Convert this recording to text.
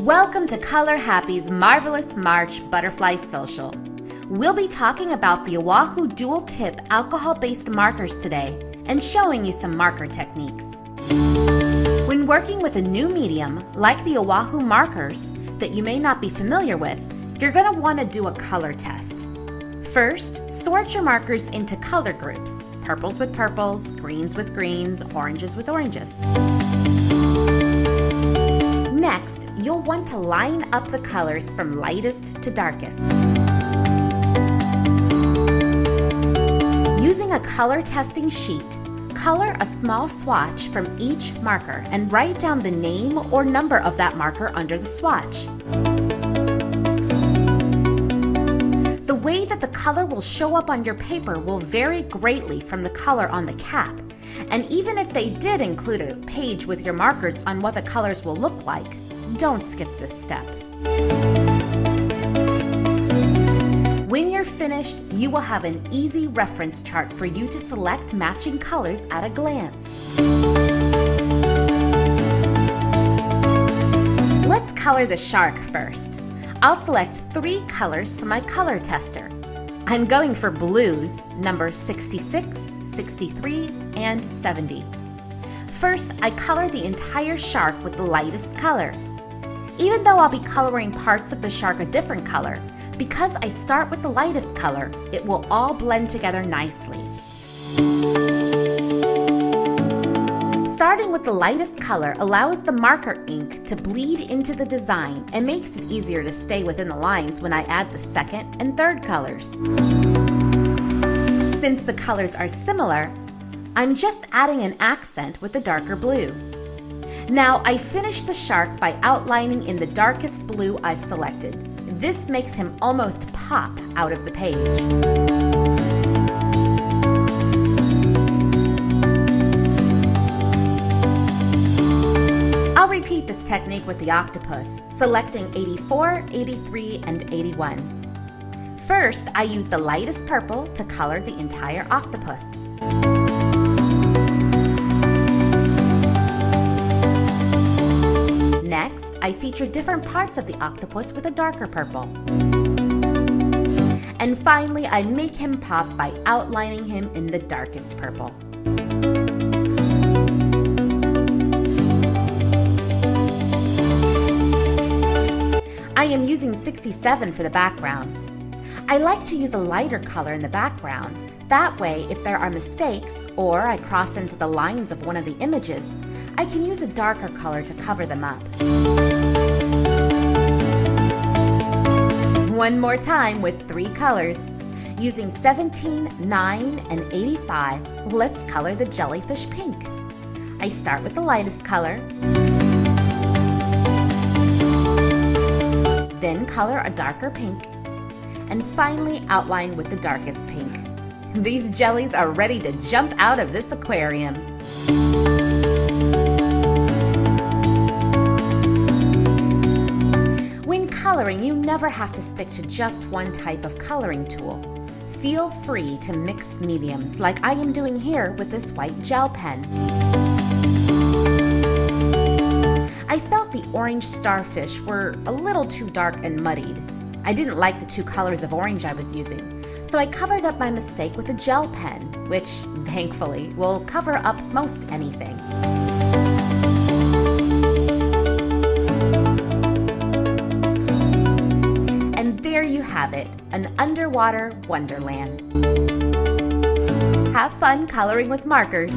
Welcome to Color Happy's Marvelous March Butterfly Social. We'll be talking about the Oahu Dual Tip alcohol-based markers today and showing you some marker techniques. When working with a new medium, like the Oahu markers, that you may not be familiar with, you're going to want to do a color test. First, sort your markers into color groups: purples with purples, greens with greens, oranges with oranges. Next, you'll want to line up the colors from lightest to darkest. Using a color testing sheet, color a small swatch from each marker and write down the name or number of that marker under the swatch. The way that the color will show up on your paper will vary greatly from the color on the cap. And even if they did include a page with your markers on what the colors will look like, don't skip this step. When you're finished, you will have an easy reference chart for you to select matching colors at a glance. Let's color the shark first. I'll select 3 colors from my color tester. I'm going for blues, number 66, 63, and 70. First, I color the entire shark with the lightest color. Even though I'll be coloring parts of the shark a different color, because I start with the lightest color, it will all blend together nicely. Starting with the lightest color allows the marker ink to bleed into the design and makes it easier to stay within the lines when I add the second and third colors. Since the colors are similar, I'm just adding an accent with the darker blue. Now I finish the shark by outlining in the darkest blue I've selected. This makes him almost pop out of the page. I'll repeat this technique with the octopus, selecting 84, 83, and 81. First, I use the lightest purple to color the entire octopus. Next, I feature different parts of the octopus with a darker purple. And finally, I make him pop by outlining him in the darkest purple. I am using 67 for the background. I like to use a lighter color in the background. That way, if there are mistakes or I cross into the lines of one of the images, I can use a darker color to cover them up. One more time with 3 colors. Using 17, 9, and 85, let's color the jellyfish pink. I start with the lightest color, then color a darker pink, and finally outline with the darkest pink. These jellies are ready to jump out of this aquarium. When coloring, you never have to stick to just one type of coloring tool. Feel free to mix mediums like I am doing here with this white gel pen. I felt the orange starfish were a little too dark and muddied. I didn't like the 2 colors of orange I was using, so I covered up my mistake with a gel pen, which, thankfully, will cover up most anything. And there you have it, an underwater wonderland. Have fun coloring with markers.